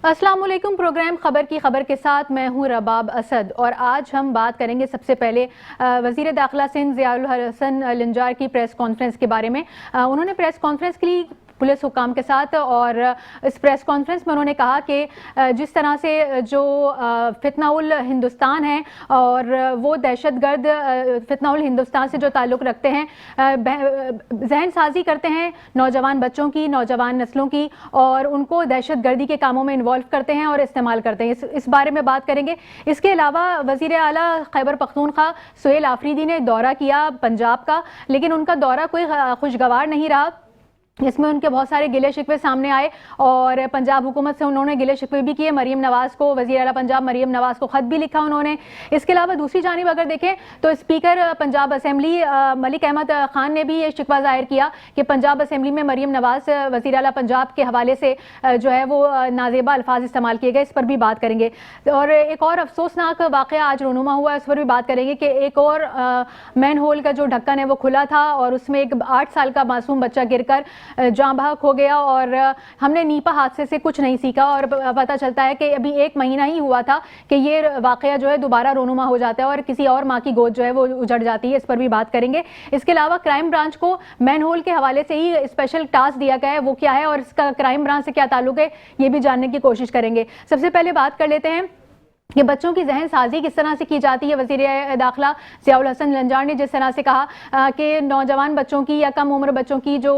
अस्सलाम वालेकुम। प्रोग्राम खबर की खबर के साथ मैं हूं रबाब असद और आज हम बात करेंगे सबसे पहले वज़ीर दाखिला सिंध ज़ियाउल हसन लंजार की प्रेस कॉन्फ्रेंस के बारे में। उन्होंने प्रेस कॉन्फ्रेंस के लिए पुलिस हुकाम के साथ और इस प्रेस कॉन्फ्रेंस में उन्होंने कहा कि जिस तरह से जो फितनाउल हिंदुस्तान है और वो दहशतगर्द फितनाउल हिंदुस्तान से जो ताल्लुक़ रखते हैं, जहन साजी करते हैं नौजवान बच्चों की, नौजवान नस्लों की, और उनको दहशतगर्दी के कामों में इन्वॉल्व करते हैं और इस्तेमाल करते हैं। इस बारे में बात करेंगे। इसके अलावा वज़ीर आला खैबर पख्तूनख्वा सुहेल आफरीदी ने दौरा किया पंजाब का, लेकिन उनका दौरा कोई खुशगवार नहीं रहा। इसमें उनके बहुत सारे गिले शिकवे सामने आए और पंजाब हुकूमत से उन्होंने गिले शिकवे भी किए। मरीम नवाज़ को, वज़ीर आला पंजाब मरीम नवाज़ को ख़त भी लिखा उन्होंने। इसके अलावा दूसरी जानिब अगर देखें तो स्पीकर पंजाब असम्बली मलिक अहमद ख़ान ने भी ये शिकवा ज़ाहिर किया कि पंजाब असम्बली में मरीम नवाज़ वज़ीर आला पंजाब के हवाले से जो है वो नाजेबा अल्फाज इस्तेमाल किए गए। इस पर भी बात करेंगे। और एक और अफसोसनाक वाक़या आज रोनुमा हुआ, इस पर भी बात करेंगे कि एक और मैन होल का जो ढक्कन है वो खुला था और उसमें एक 8 साल का मासूम बच्चा गिरकर जाँ बहक हो गया। और हमने नीपा हादसे से कुछ नहीं सीखा और पता चलता है कि अभी 1 महीना ही हुआ था कि ये वाक़या जो है दोबारा रोनुमा हो जाता है और किसी और माँ की गोद जो है वो उजड़ जाती है। इस पर भी बात करेंगे। इसके अलावा क्राइम ब्रांच को मैन होल के हवाले से ही स्पेशल टास्क दिया गया है, वो क्या है और इसका क्राइम ब्रांच से क्या ताल्लुक है, ये भी जानने की कोशिश करेंगे। सबसे पहले बात कर लेते हैं कि बच्चों की जहन साजी किस तरह से की जाती है। वज़ीर दाखिला ज़ियाउल हसन लंजार ने जिस तरह से कहा कि नौजवान बच्चों की या कम उम्र बच्चों की जो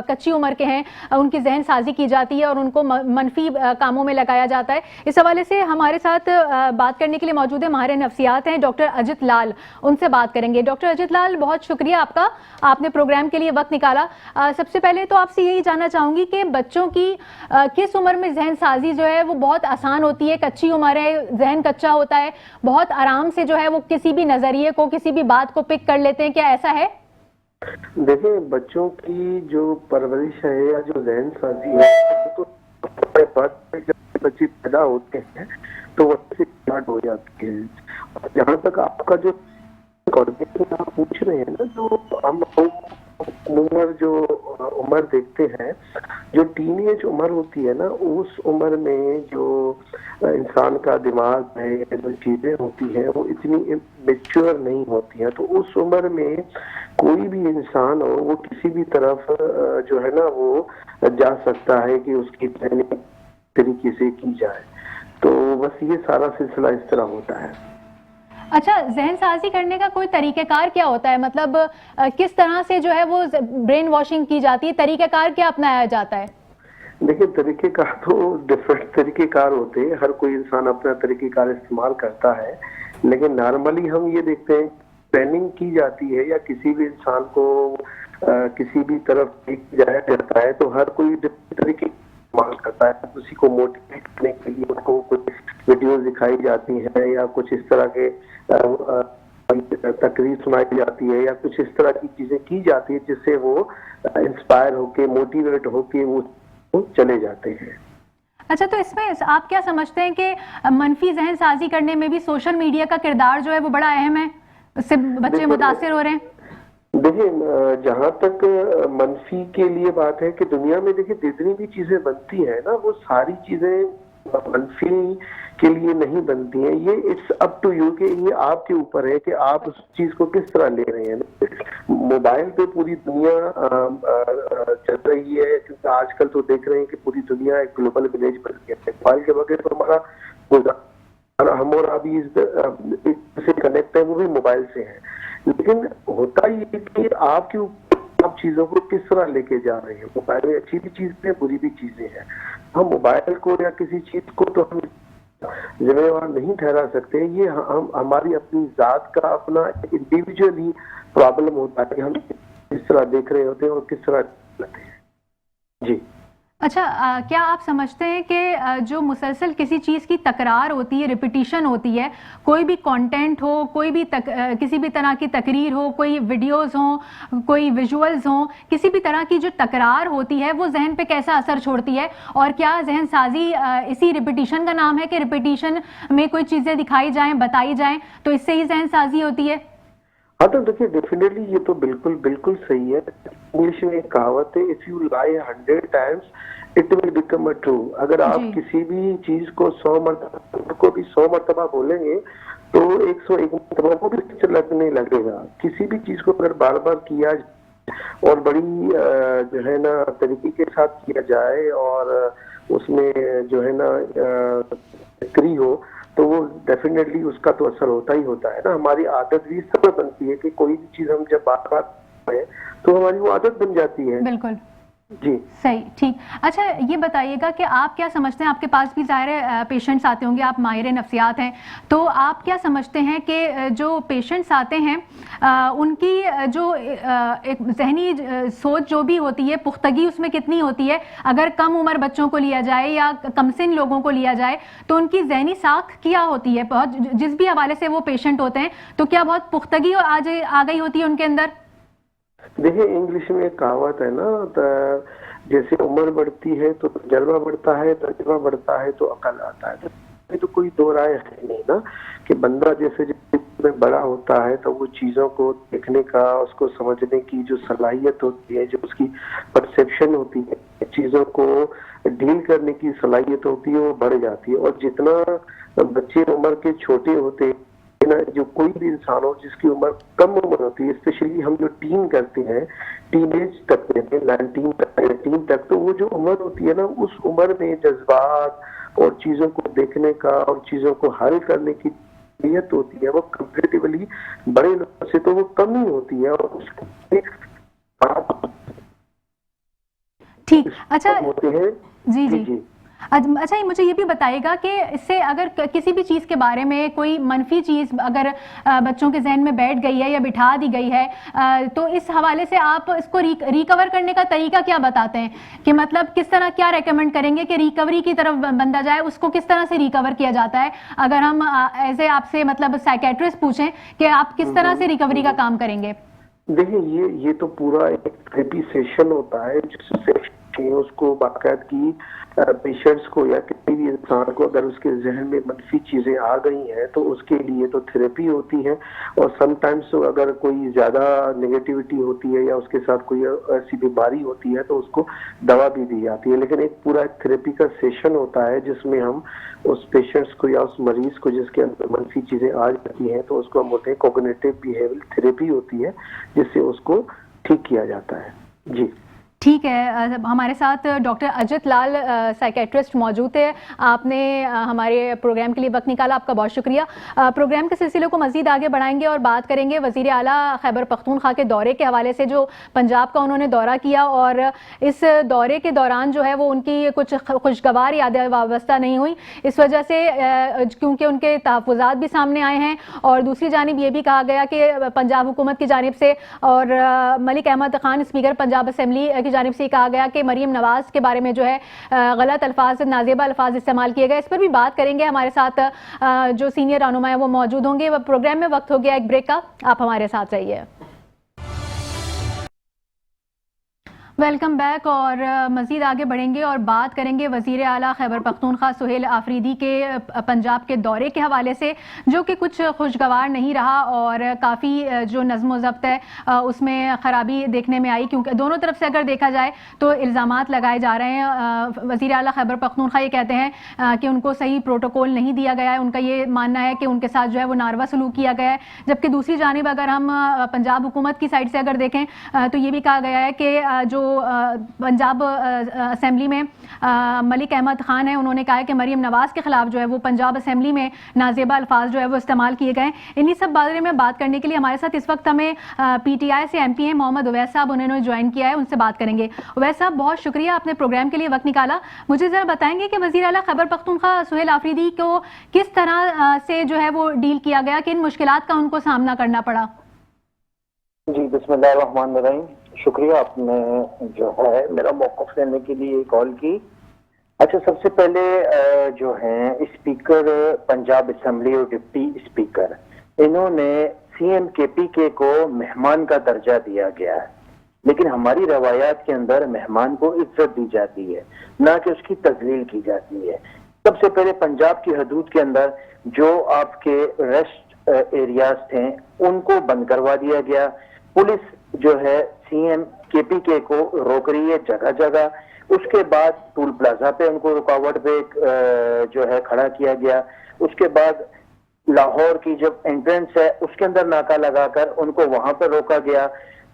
कच्ची उम्र के हैं उनकी जहन साजी की जाती है और उनको मनफी कामों में लगाया जाता है। इस हवाले से हमारे साथ बात करने के लिए मौजूद है माहिर नफ्सियात हैं डॉक्टर अजित लाल, उनसे बात करेंगे। डॉक्टर अजित लाल, बहुत शुक्रिया आपका, आपने प्रोग्राम के लिए वक्त निकाला। सबसे पहले तो आपसे यही जानना चाहूँगी कि बच्चों की किस उम्र में जहन साजी जो है वो बहुत आसान होती है? कच्ची उम्र है, जहन कच्चा होता है, बहुत आराम से जो है वो किसी भी नजरिए को, किसी भी बात को पिक कर लेते हैं, क्या ऐसा है? देखिए, बच्चों की जो परवरिश है या जो जहन साजी है तो जब बच्चे पैदा होते हैं तो वह स्टार्ट हो जाती है। जहाँ तक आपका जो आप पूछ रहे हैं ना, जो हम उम्र देखते हैं, जो टीनेज उम्र होती है ना, उस उम्र में जो इंसान का दिमाग है या जो चीजें होती हैं वो इतनी मैच्योर नहीं होती हैं। तो उस उम्र में कोई भी इंसान हो वो किसी भी तरफ जो है ना वो जा सकता है कि उसकी ट्रेनिंग तरीके से की जाए। तो बस ये सारा सिलसिला इस तरह होता है। अच्छा, जहन साजी करने का कोई तरीक़ेकार क्या होता है? मतलब किस तरह से जो है वो ब्रेन वॉशिंग की जाती है, तरीक़ेकार क्या अपनाया जाता है? देखिए, तरीक़ेकार तो डिफरेंट तरीक़ेकार होते हैं, हर कोई इंसान अपना तरीक़ेकार इस्तेमाल करता है। लेकिन नॉर्मली हम ये देखते हैं ट्रेनिंग की जाती है या किसी भी इंसान को किसी भी तरफ जाया जाता है तो हर कोई तरीके इस्तेमाल करता है। किसी को मोटिवेट करने के लिए उनको कुछ वीडियोस दिखाई जाती हैं या कुछ इस तरह के तकरीर सुनाई जाती है या कुछ इस तरह की चीजें की जाती है जिससे वो इंस्पायर होके, मोटिवेट होके वो चले जाते हैं। अच्छा, तो इसमें आप क्या समझते हैं कि मनफी जहन साजी करने में भी सोशल मीडिया का किरदार जो है वो बड़ा अहम है, उससे बच्चे मुतासिर हो रहे हैं? देखिए, जहाँ तक मनफी के लिए बात है कि दुनिया में देखिए जितनी भी चीजें बनती हैं ना, वो सारी चीजें मनफी के लिए नहीं बनती हैं। ये इट्स अप टू यू, कि ये आपके ऊपर है कि आप उस चीज को किस तरह ले रहे हैं। मोबाइल पे पूरी दुनिया चल रही है, क्योंकि आजकल तो देख रहे हैं कि पूरी दुनिया एक ग्लोबल विलेज बन गया है। मोबाइल के बगैर तो हमारा हम और अभी से कनेक्ट है वो भी मोबाइल से है। लेकिन होता ये कि आपके ऊपर आप चीजों को किस तरह लेके जा रहे हैं। मोबाइल में अच्छी भी चीजें हैं, बुरी भी चीजें हैं। हम मोबाइल को या किसी चीज को तो हम जिम्मेवार नहीं ठहरा सकते। ये हम हमारी अपनी जात का अपना इंडिविजुअल ही प्रॉब्लम होता है कि हम किस तरह देख रहे होते हैं और किस तरह करते हैं। जी। अच्छा, क्या आप समझते हैं कि जो मुसलसल किसी चीज़ की तकरार होती है, रिपीटिशन होती है, कोई भी कंटेंट हो, कोई भी किसी भी तरह की तकरीर हो, कोई वीडियोस हो, कोई विजुअल्स हो, किसी भी तरह की जो तकरार होती है वो जहन पे कैसा असर छोड़ती है? और क्या जहन साजी इसी रिपीटिशन का नाम है कि रिपीटिशन में कोई चीज़ें दिखाई जाएं, बताई जाएं तो इससे ही जहन साजी होती है? हाँ तो देखिए डेफिनेटली ये तो बिल्कुल बिल्कुल सही है। इंग्लिश में एक कहावत है, if you lie 100 times it will become a true. अगर आप जी किसी भी चीज को 100 मरतबा को भी 100 मरतबा बोलेंगे तो 101 मरतबा को भी अच्छा लगने लगेगा। किसी भी चीज को अगर बार बार किया और बड़ी जो है ना तरीके के साथ किया जाए और उसमें जो है ना बिक्री हो तो वो डेफिनेटली उसका तो असर होता ही होता है ना। हमारी आदत भी इस तरह बनती है कि कोई भी चीज हम जब बार बार करें तो हमारी वो आदत बन जाती है। बिल्कुल जी सही, ठीक। अच्छा ये बताइएगा कि आप क्या समझते हैं, आपके पास भी ज़ाहिर है पेशेंट्स आते होंगे, आप माहिर नफ्सियात हैं, तो आप क्या समझते हैं कि जो पेशेंट्स आते हैं उनकी जो एक जहनी सोच जो भी होती है, पुख्तगी उसमें कितनी होती है? अगर कम उम्र बच्चों को लिया जाए या कमसिन लोगों को लिया जाए तो उनकी जहनी साख क्या होती है? बहुत जिस भी हवाले से वो पेशेंट होते हैं तो क्या बहुत पुख्तगी आ गई होती है उनके अंदर? देखिए इंग्लिश में एक कहावत है ना, जैसे उम्र बढ़ती है तो तजर्बा बढ़ता है, तजर्बा बढ़ता है तो अकल आता है। तो कोई दो राय है नहीं ना कि बंदा जैसे जैसे बड़ा होता है तो वो चीजों को देखने का, उसको समझने की जो सलाहियत होती है, जो उसकी परसेप्शन होती है, चीजों को डील करने की सलाहियत होती है, वो बढ़ जाती है। और जितना बच्चे उम्र के छोटे होते हैं ना, जो कोई भी इंसान हो जिसकी उम्र कम उम्र होती है, स्पेशली हम जो टीन करते हैं, टीनेज तक कहते हैं 19 तक 18 तक, तो वो जो उम्र होती है ना, उस उम्र में जज्बात और चीजों को देखने का और चीजों को हल करने की नीयत होती है वो कंपेरेटिवली बड़े लोगों से तो वो कम ही होती है। और उसके ठीक, अच्छा होते हैं। जी जी अच्छा मुझे ये भी बताइएगा कि इससे अगर किसी भी चीज़ के बारे में कोई मनफी चीज़ अगर बच्चों के जहन में बैठ गई है या बिठा दी गई है तो इस हवाले से आप इसको रिकवर करने का तरीका क्या बताते हैं कि मतलब किस तरह क्या रेकमेंड करेंगे कि रिकवरी की तरफ बंदा जाए, उसको किस तरह से रिकवर किया जाता है? अगर हम एज ए आपसे मतलब साइकेट्रिस्ट पूछें कि आप किस तरह से रिकवरी का काम करेंगे? देखिए ये तो पूरा एक थेरेपी सेशन होता है जिससे उसको बाकायदगी पेशेंट्स को या किसी भी इंसान को अगर उसके जहन में मनफी चीजें आ गई हैं तो उसके लिए तो थेरेपी होती है। और समटाइम्स अगर कोई ज्यादा नेगेटिविटी होती है या उसके साथ कोई ऐसी बीमारी होती है तो उसको दवा भी दी जाती है। लेकिन एक पूरा थेरेपी का सेशन होता है जिसमें हम उस पेशेंट्स को या उस मरीज को जिसके अंदर मनफी चीजें आ जाती हैं तो उसको हम बोलते हैं कॉग्निटिव बिहेवियरल थेरेपी होती है, जिससे उसको ठीक किया जाता है। जी ठीक है, हमारे साथ डॉक्टर अजित लाल साइकेट्रिस्ट मौजूद है। आपने हमारे प्रोग्राम के लिए वक्त निकाला, आपका बहुत शुक्रिया। प्रोग्राम के सिलसिले को मजीद आगे बढ़ाएंगे और बात करेंगे वज़ीर आला खैबर पख्तूनख्वा के दौरे के हवाले से, जो पंजाब का उन्होंने दौरा किया और इस दौरे के दौरान जो है वो उनकी कुछ खुशगवार यादें वाबस्ता नहीं हुई, इस वजह से क्योंकि उनके तहफ़्फ़ुज़ात भी सामने आए हैं। और दूसरी जानिब ये भी कहा गया कि पंजाब हुकूमत की जानिब से और मलिक अहमद ख़ान स्पीकर पंजाब असम्बली की जानिब से कहा गया कि मरीम नवाज के बारे में जो है गलत अल्फाज, नाजेबा अल्फाज इस्तेमाल किए गए। इस पर भी बात करेंगे। हमारे साथ जो सीनियर रहनुमा है वो मौजूद होंगे। प्रोग्राम में वक्त हो गया एक ब्रेक का, आप हमारे साथ रहिए। वेलकम बैक और मज़ीद आगे बढ़ेंगे और बात करेंगे वज़ीर आला खैबर पख्तूनख्वा सुहेल आफरीदी के पंजाब के दौरे के हवाले से, जो कि कुछ खुशगवार नहीं रहा और काफ़ी जो नज़्म व ज़ब्त है उसमें ख़राबी देखने में आई, क्योंकि दोनों तरफ से अगर देखा जाए तो इल्ज़ामात लगाए जा रहे हैं। वज़ीर आला खैबर पख्तूनख्वा ये कहते हैं कि उनको सही प्रोटोकॉल नहीं दिया गया है। उनका ये मानना है कि उनके साथ जो है वो नारवा सलूक किया गया है। जबकि दूसरी जानिब अगर हम पंजाब हुकूमत की साइड से अगर देखें तो ये भी कहा गया है कि जो पंजाब असेंबली में मलिक अहमद ख़ान है, उन्होंने कहा है कि मरीम नवाज़ के खिलाफ जो है वो पंजाब असेंबली में नाजेबा अल्फाज जो है वो इस्तेमाल किए गए। इन्हीं सब बारे में बात करने के लिए हमारे साथ इस वक्त हमें PTI से MP हैं मोहम्मद उवैस साहब, उन्होंने ज्वाइन किया है, उनसे बात करेंगे। उवैस साहब बहुत शुक्रिया, आपने प्रोग्राम के लिए वक्त निकाला। मुझे ज़रा बताएंगे कि वज़ीर आला खैबर पख्तूनख्वा सुहेल आफरीदी को किस तरह से जो है वो डील किया गया, किन मुश्किलात का उनको सामना करना पड़ा? जी बिस्मिल्लाहिर्रहमानिर्रहीम, शुक्रिया आपने जो है मेरा मौक़िफ़ लेने के लिए कॉल की। अच्छा, सबसे पहले जो है स्पीकर पंजाब असेंबली और डिप्टी स्पीकर, इन्होंने CM KPK को मेहमान का दर्जा दिया गया है, लेकिन हमारी रवायात के अंदर मेहमान को इज्जत दी जाती है, ना कि उसकी तज़लील की जाती है। सबसे पहले पंजाब की हदूद के अंदर जो आपके रेस्ट एरियाज थे उनको बंद करवा दिया गया। पुलिस जो है सीएम केपीके को रोक रही है जगह जगह। उसके बाद टूल प्लाजा पे उनको रुकावट पे जो है खड़ा किया गया। उसके बाद लाहौर की जब एंट्रेंस है उसके अंदर नाका लगाकर उनको वहां पर रोका गया।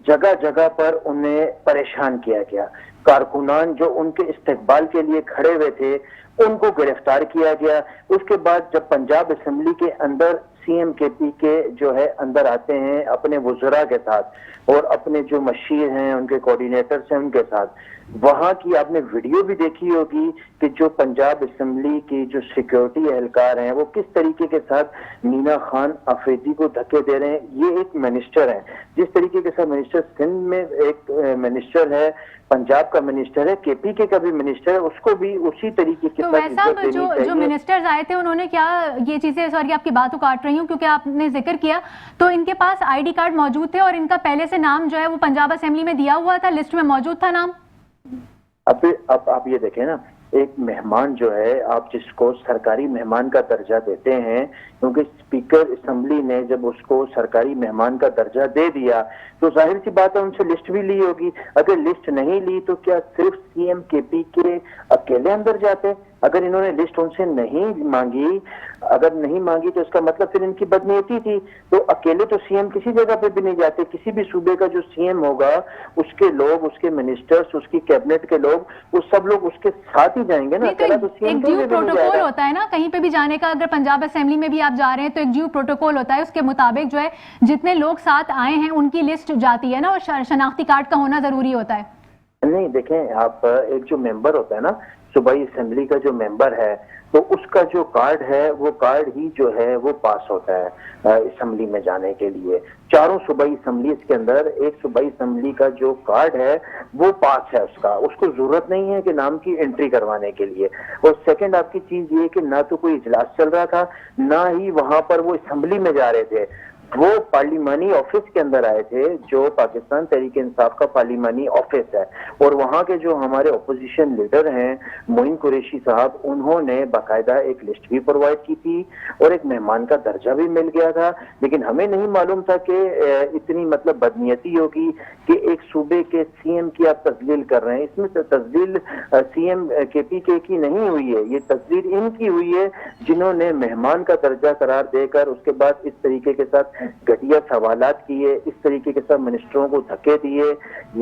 जगह जगह पर उन्हें परेशान किया गया। कारकुनान जो उनके इस्तकबाल के लिए खड़े हुए थे उनको गिरफ्तार किया गया। उसके बाद जब पंजाब असेंबली के अंदर सीएम केपीके जो है अंदर आते हैं अपने वुज़रा के साथ और अपने जो मशीर हैं उनके कोऑर्डिनेटर्स हैं उनके साथ, वहां की आपने वीडियो भी देखी होगी कि जो पंजाब असेंबली की जो सिक्योरिटी एहलकार हैं वो किस तरीके के साथ मीना खान अफरीदी को धक्के दे रहे हैं। ये एक मिनिस्टर है, जिस तरीके के साथ मिनिस्टर सिंध में एक मिनिस्टर है, पंजाब का मिनिस्टर है, केपीके का भी मिनिस्टर है, उसको भी उसी तरीके के साथ इज्जत देनी चाहिए। जो मिनिस्टर्स आए थे उन्होंने क्या ये चीजें, सॉरी आपकी बात को काट रही हूँ क्योंकि आपने जिक्र किया, तो इनके पास आईडी कार्ड मौजूद थे और इनका पहले से नाम जो है वो पंजाब असेंबली में दिया हुआ था, लिस्ट में मौजूद था नाम। अब आप ये देखें ना, एक मेहमान जो है आप जिसको सरकारी मेहमान का दर्जा देते हैं, क्योंकि स्पीकर असेंबली ने जब उसको सरकारी मेहमान का दर्जा दे दिया तो जाहिर सी बात है उनसे लिस्ट भी ली होगी। अगर लिस्ट नहीं ली तो क्या सिर्फ सीएम केपीके अकेले अंदर जाते? अगर इन्होंने लिस्ट उनसे नहीं मांगी, अगर नहीं मांगी तो इसका मतलब फिर इनकी बदनीयती थी। तो अकेले तो सीएम किसी जगह पे भी नहीं जाते। किसी भी सूबे का जो सीएम होगा उसके लोग, उसके मिनिस्टर्स, उसकी कैबिनेट के लोग, वो सब लोग उसके साथ ही जाएंगे ना। तो एक ड्यू प्रोटोकॉल होता है ना कहीं पे भी जाने का। अगर पंजाब असेंबली में भी आप जा रहे हैं तो एक ड्यू प्रोटोकॉल होता है, उसके मुताबिक जो है जितने लोग साथ आए हैं उनकी लिस्ट जाती है ना, और शनाख्ती कार्ड का होना जरूरी होता है। नहीं देखें आप, एक जो मेंबर होता है ना सूबाई असेंबली का, जो मेंबर है तो उसका जो कार्ड है वो कार्ड ही जो है वो पास होता है असेंबली में जाने के लिए। चारों सूबाई असेंबली के अंदर एक सूबाई असेंबली का जो कार्ड है वो पास है उसका, उसको जरूरत नहीं है कि नाम की एंट्री करवाने के लिए। और सेकंड आपकी चीज ये कि ना तो कोई इजलास चल रहा था, ना ही वहां पर वो असेंबली में जा रहे थे, वो पार्लिमानी ऑफिस के अंदर आए थे, जो पाकिस्तान तहरीक इंसाफ का पार्लिमानी ऑफिस है। और वहां के जो हमारे अपोजिशन लीडर हैं मोइन कुरैशी साहब, उन्होंने बाकायदा एक लिस्ट भी प्रोवाइड की थी और एक मेहमान का दर्जा भी मिल गया था। लेकिन हमें नहीं मालूम था कि इतनी मतलब बदनीयती होगी कि एक सूबे के सीएम की आप तस्लील कर रहे हैं। इसमें तस्लील सीएम केपीके की नहीं हुई है, ये तस्लील इनकी हुई है जिन्होंने मेहमान का दर्जा करार देकर उसके बाद इस तरीके के साथ घटिया सवालात किए, इस तरीके के साथ मिनिस्टरों को धक्के दिए।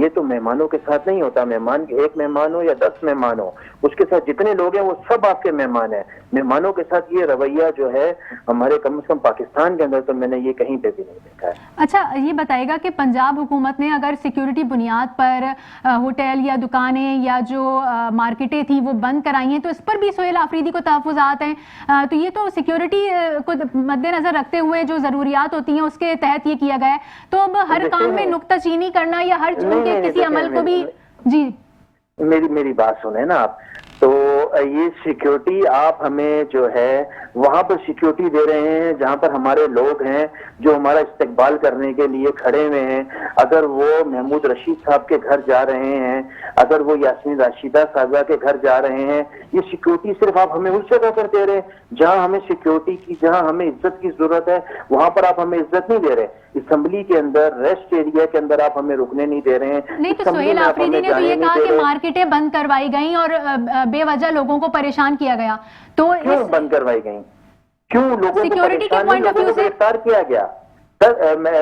ये तो मेहमानों के साथ नहीं होता। मेहमान एक मेहमान हो या 10 मेहमान हो, उसके साथ जितने लोग हैं वो सब आपके मेहमान हैं। मेहमानों के साथ ये रवैया जो है हमारे कम से कम पाकिस्तान के अंदर तो मैंने ये कहीं पे भी नहीं देखा है। अच्छा, ये बताएगा कि पंजाब हुकूमत ने अगर सिक्योरिटी बुनियाद पर होटल या दुकानें या जो मार्केटें थी वो बंद कराई हैं, तो इस पर भी सोहेल आफरीदी को तहफ़्फ़ुज़ात हैं। तो ये तो सिक्योरिटी को मद्देनजर रखते हुए जो ज़रूरियात होती हैं उसके तहत ये किया गया है। तो अब हर काम में नुक्ताचीनी करना या हर किसी अमल को भी, जी मेरी बात सुने ना आप, तो ये सिक्योरिटी आप हमें जो है वहां पर सिक्योरिटी दे रहे हैं जहां पर हमारे लोग हैं जो हमारा इस्तकबाल करने के लिए खड़े हुए हैं। अगर वो महमूद रशीद साहब के घर जा रहे हैं, अगर वो यास्मीन राशिदा साहबा के घर जा रहे हैं, ये सिक्योरिटी सिर्फ आप हमें उस जगह पर दे रहे हैं जहां हमें सिक्योरिटी की, जहां हमें इज्जत की जरूरत है, वहां पर आप हमें इज्जत नहीं दे रहे। असेंबली के अंदर रेस्ट एरिया के अंदर आप हमें रुकने नहीं दे रहे हैं। नहीं, तो सोहेल आफरीदी ने तो ये कहा कि मार्केटें बंद करवाई गई और बेवजह लोगों को परेशान किया गया। तो क्यों बंद करवाई गई? क्यों लोगों सिक्योरिटी के पॉइंट ऑफ व्यू से गिरफ्तार किया गया?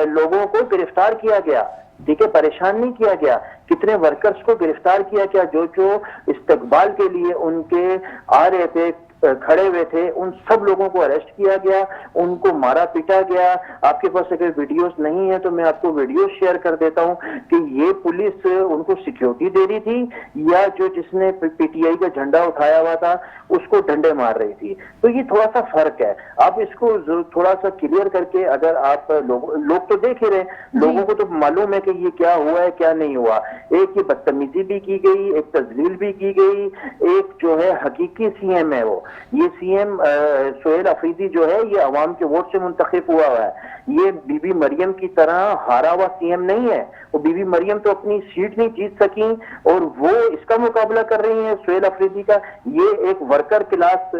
लोगों को गिरफ्तार किया गया, ठीक है, परेशान नहीं किया गया। कितने वर्कर्स को गिरफ्तार किया गया जो इस्तकबाल के लिए उनके आ रहे थे, खड़े हुए थे, उन सब लोगों को अरेस्ट किया गया, उनको मारा पीटा गया। आपके पास अगर वीडियोस नहीं है तो मैं आपको वीडियो शेयर कर देता हूं कि ये पुलिस उनको सिक्योरिटी दे रही थी या जो जिसने पीटीआई का झंडा उठाया हुआ था उसको डंडे मार रही थी। तो ये थोड़ा सा फर्क है, आप इसको थोड़ा सा क्लियर करके, अगर आप लोग तो देख ही रहे, लोगों को तो मालूम है कि ये क्या हुआ है क्या नहीं हुआ। एक ये बदतमीजी भी की गई, एक तजलील भी की गई, एक जो है हकीकी सीएम है वो, ये सीएम सोहेल आफरीदी जो है ये अवाम के वोट से मुंतखब हुआ है। ये बीबी मरियम की तरह हारा हुआ सीएम नहीं है। वो बीबी मरियम तो अपनी सीट नहीं जीत सकी और वो इसका मुकाबला कर रही है सोहेल आफरीदी का। ये एक वर्कर क्लास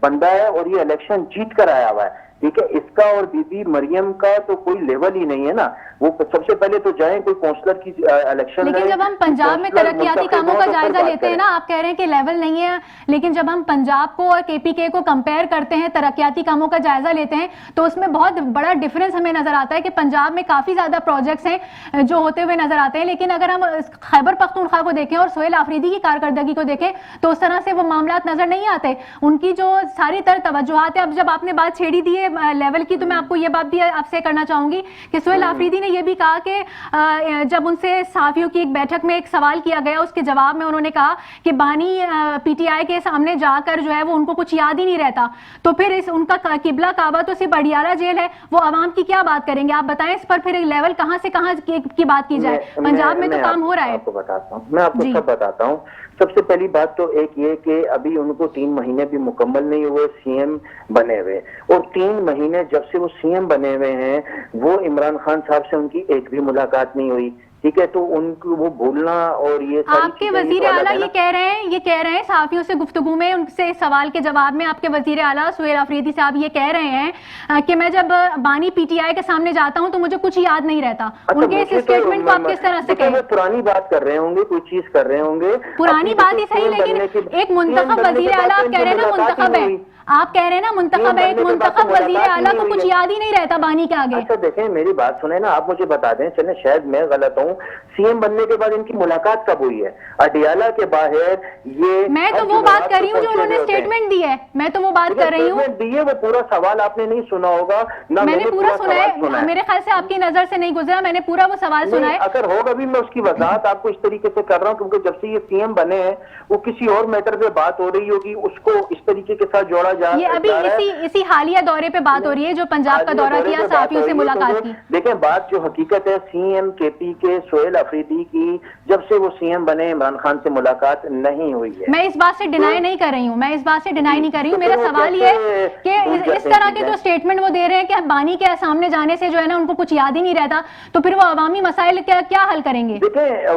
बंदा है और ये इलेक्शन जीत कर आया हुआ है। ठीक है, इसका और बीबी मरियम का तो कोई लेवल ही नहीं है ना। वो सबसे पहले तो जाएं कोई काउंसलर की इलेक्शन, लेकिन जब हम पंजाब में तरक्याती कामों का जायजा लेते हैं ना, आप कह रहे हैं कि लेवल नहीं है, लेकिन जब हम पंजाब को और केपीके को कंपेयर करते हैं, तरक्याती कामों का जायजा लेते हैं, तो उसमें बहुत बड़ा डिफरेंस हमें नजर आता है कि पंजाब में काफी ज्यादा प्रोजेक्ट्स हैं जो होते हुए नजर आते हैं। लेकिन अगर हम खैबर पख्तूनख्वा को देखें और सोहेल आफरीदी की कारकर्दगी को देखें तो उस तरह से वो मामलात नजर नहीं आते। उनकी जो सारी तरह तवज्जुहात है, अब जब आपने बात छेड़ी दी है लेवल की, तो मैं आपको ये बात भी आपसे करना चाहूंगी कि सोहेल आफरीदी ने यह भी कहा कि जब उनसे सहाफियों की एक बैठक में एक सवाल किया गया, उसके जवाब में उन्होंने कहा कि बानी पीटीआई के सामने जाकर जो है वो उनको कुछ याद ही नहीं रहता। तो फिर इस उनका किबला काबा तो सिर्फ अडियाला जेल है, वो आवाम की क्या बात करेंगे? आप बताएं इस पर फिर लेवल कहां से कहां की बात की जाए। पंजाब में तो काम हो रहा है। आपको बताता हूँ, मैं आपको सब बताता हूँ। सबसे पहली बात तो एक ये कि अभी उनको 3 महीने भी मुकम्मल नहीं हुए सीएम बने हुए, और 3 महीने जब से वो सीएम बने हुए हैं वो इमरान खान साहब से उनकी एक भी मुलाकात नहीं हुई, ठीक है। तो उनको वो भूलना और ये आपके वजीर आला ये कह रहे हैं सहाफियों से गुफ्तगू में उनसे सवाल के जवाब में आपके वजीर आला सोहेल आफरीदी साहब ये कह रहे हैं कि मैं जब बानी पीटीआई के सामने जाता हूं तो मुझे कुछ याद नहीं रहता। उनके इस स्टेटमेंट को आप किस तरह से कहें? पुरानी बात कर रहे होंगे, कोई चीज कर रहे होंगे, पुरानी बात ही सही, लेकिन एक मुंतखब वजीर आला आप कह रहे हैं ना, मुंतखब है, आप कह रहे हैं ना मुंतखब है, एक मुंतखब वजीर आला को कुछ याद ही नहीं रहता बानी के आगे। अच्छा देखें, मेरी बात सुने ना, आप मुझे बता दें, चले शायद मैं गलत हूँ, सीएम बनने के बाद इनकी मुलाकात कब हुई है अडियाला के बाहर? ये मैं तो वो बात कर रही हूँ जो उन्होंने स्टेटमेंट दी है, मैं तो वो बात कर रही हूँ। वो पूरा सवाल आपने नहीं सुना होगा ना, मैंने पूरा सुना है, मेरे ख्याल से आपकी नजर से नहीं गुजरा, मैंने पूरा वो सवाल सुना है। अगर होगा भी मैं उसकी वजाहत आपको इस तरीके से कर रहा हूँ क्योंकि जब से ये सीएम बने हैं वो किसी और मैटर पे बात हो रही होगी, उसको इस तरीके के साथ जोड़ा जा रहा है। अभी इसी हालिया दौरे पे बात हो रही है जो पंजाब का दौरा किया, सहाफियों से मुलाकात की। देखें बात जो हकीकत है, सीएम केपी के सोहेल अफरीदी की जब से वो सीएम बने इमरान खान से मुलाकात नहीं हुई है। मैं इस बात से डिनाई नहीं कर रही हूँ, मैं इस बात से डिनाई नहीं कर रही हूँ। मेरा सवाल ये है कि इस तरह के जो स्टेटमेंट वो दे रहे हैं कि बानी के सामने जाने से जो है ना उनको कुछ याद ही नहीं रहता, तो फिर वो अवामी मसाइल क्या हल करेंगे? देखें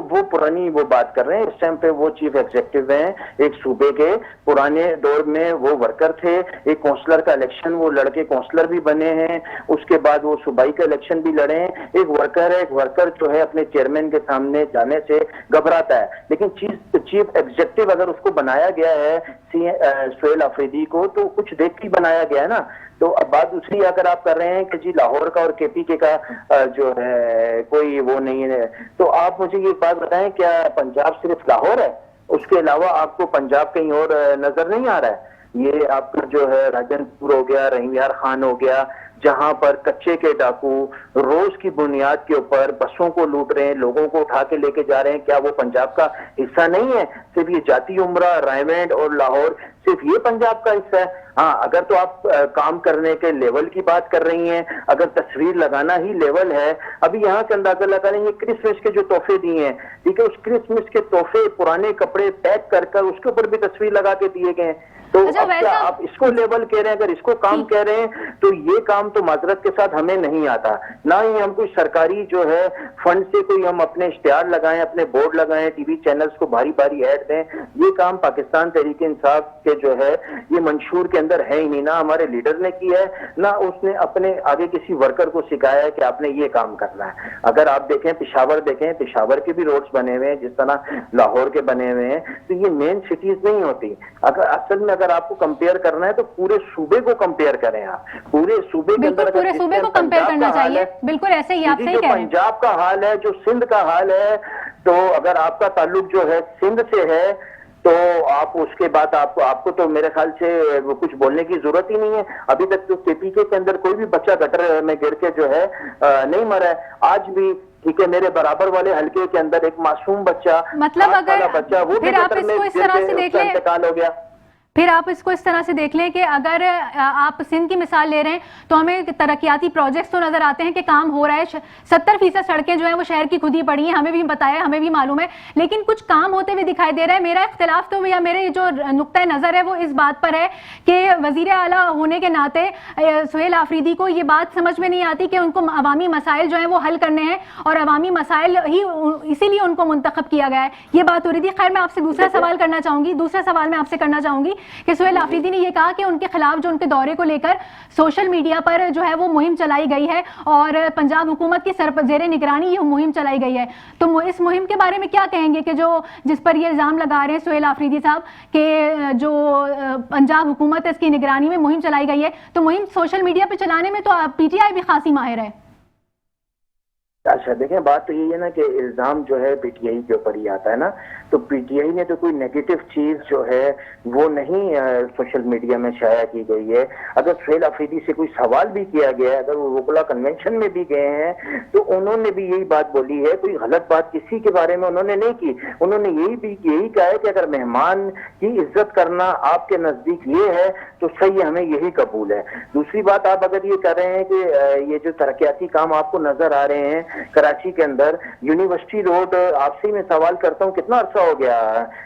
वो पुरानी वो बात कर रहे हैं, इस टाइम पे वो चीफ एग्जीक्यूटिव हैं एक सूबे के, पुराने दौर में वो वर्कर थे, एक काउंसलर का इलेक्शन वो लड़के काउंसलर भी बने हैं, उसके बाद वो सूबाई का इलेक्शन भी लड़े हैं। एक वर्कर जो है अपने चेयरमैन के सामने जाने से घबराता है, लेकिन चीफ एग्जीक्यूटिव अगर उसको बनाया गया है सोहेल अफरीदी को तो कुछ देख के बनाया गया है ना। तो अब बात दूसरी अगर आप कर रहे हैं कि जी लाहौर का और केपीके का जो है कोई वो नहीं है, तो आप मुझे ये बात बताएं क्या पंजाब सिर्फ लाहौर है? उसके अलावा आपको पंजाब कहीं और नजर नहीं आ रहा है? ये आपका जो है राजनपुर हो गया, रहीमयार खान हो गया, जहां पर कच्चे के डाकू रोज की बुनियाद के ऊपर बसों को लूट रहे हैं, लोगों को उठा के लेके जा रहे हैं, क्या वो पंजाब का हिस्सा नहीं है? सिर्फ ये जाती उमरा, रायवेंड और लाहौर सिर्फ ये पंजाब का हिस्सा है? हाँ, अगर तो आप काम करने के लेवल की बात कर रही हैं, अगर तस्वीर लगाना ही लेवल है, अभी यहाँ से अंदाजा लगा लेंगे क्रिसमस के जो तोहफे दिए हैं, ठीक है, उस क्रिसमस के तोहफे पुराने कपड़े पैक कर उसके ऊपर भी तस्वीर लगा के दिए गए हैं। तो अब क्या आप इसको लेवल कह रहे हैं? अगर इसको काम कह रहे हैं तो ये काम तो माजरत के साथ हमें नहीं आता, ना ही हम कोई सरकारी जो है फंड से कोई हम अपने इश्तिहार लगाएं, अपने बोर्ड लगाएं, टीवी चैनल्स को भारी भारी ऐड दें। ये काम पाकिस्तान तहरीक इंसाफ के जो है ये मंशूर के अंदर है ही नहीं, ना हमारे लीडर ने किया है, ना उसने अपने आगे किसी वर्कर को सिखाया है कि आपने ये काम करना है। अगर आप देखें पेशावर पेशावर के भी रोड्स बने हुए हैं जिस तरह लाहौर के बने हुए हैं, तो ये मेन सिटीज नहीं होती। अगर असल में अगर आपको कंपेयर करना है तो पूरे सूबे को कंपेयर करें, आप पूरे सूबे के अंदर पूरे सूबे को कंपेयर करना चाहिए। बिल्कुल ऐसे ही आप सही कह रहे हैं। पंजाब का हाल है, जो सिंध का हाल है, तो अगर आपका ताल्लुक जो है सिंध से है तो आप उसके बाद आपको तो मेरे ख्याल से वो कुछ बोलने की जरूरत ही नहीं है। अभी तक तो केपीके के अंदर कोई भी बच्चा गटर में गिर के जो है नहीं मरा है आज भी, ठीक है। मेरे बराबर वाले हल्के के अंदर एक मासूम बच्चा, मतलब अगर बच्चा वो फिर आप इसको इस तरह से देख लें, इंतकाल हो गया। फिर आप इसको इस तरह से देख लें कि अगर आप सिंध की मिसाल ले रहे हैं तो हमें तरक्याती प्रोजेक्ट्स तो नजर आते हैं कि काम हो रहा है, 70% सड़कें जो हैं वो शहर की खुद ही पड़ी हैं, हमें भी बताया, हमें भी मालूम है, लेकिन कुछ काम होते हुए दिखाई दे रहा है। मेरा इख्तिलाफ तो या मेरे जो नुक्ता नज़र है वो इस बात पर है कि वजीर आला होने के नाते सोहेल आफरीदी को ये बात समझ में नहीं आती कि उनको अवामी मसाइल जो हैं वो हल करने हैं और अवामी मसाइल ही इसीलिए उनको मुंतखब किया गया है, ये बात हो रही थी। खैर मैं आपसे दूसरा सवाल मैं आपसे करना चाहूंगी कि सुहेल आफरीदी ने यह कहा कि उनके खिलाफ जो उनके दौरे को लेकर सोशल मीडिया पर जो है वो मुहिम चलाई गई है और पंजाब हुकूमत की जेर निगरानी ये मुहिम चलाई गई है। तो इस मुहिम के बारे में क्या कहेंगे कि जो जिस पर ये इल्जाम लगा रहे हैं सुहेल आफरीदी साहब कि जो पंजाब हुकूमत है इसकी निगरानी में मुहिम चलाई गई है, तो मुहिम सोशल मीडिया पे चलाने में तो पीटीआई भी खासी माहिर है। अच्छा देखें, बात तो यही है ना कि इल्जाम जो है पीटीआई के ऊपर ही आता है ना, तो पीटीआई ने तो कोई नेगेटिव चीज जो है वो नहीं सोशल मीडिया में शाया की गई है। अगर सुहेल आफरीदी से कोई सवाल भी किया गया है, अगर वो वोकला कन्वेंशन में भी गए हैं तो उन्होंने भी यही बात बोली है, कोई गलत बात किसी के बारे में उन्होंने नहीं की। उन्होंने यही कहा है कि अगर मेहमान की इज्जत करना आपके नजदीक ये है तो सही है, हमें यही कबूल है। दूसरी बात, आप अगर ये कर रहे हैं कि ये जो तरक्याती काम आपको नजर आ रहे हैं कराची के अंदर, यूनिवर्सिटी रोड, आपसे मैं सवाल करता हूँ कितना अरसा हो गया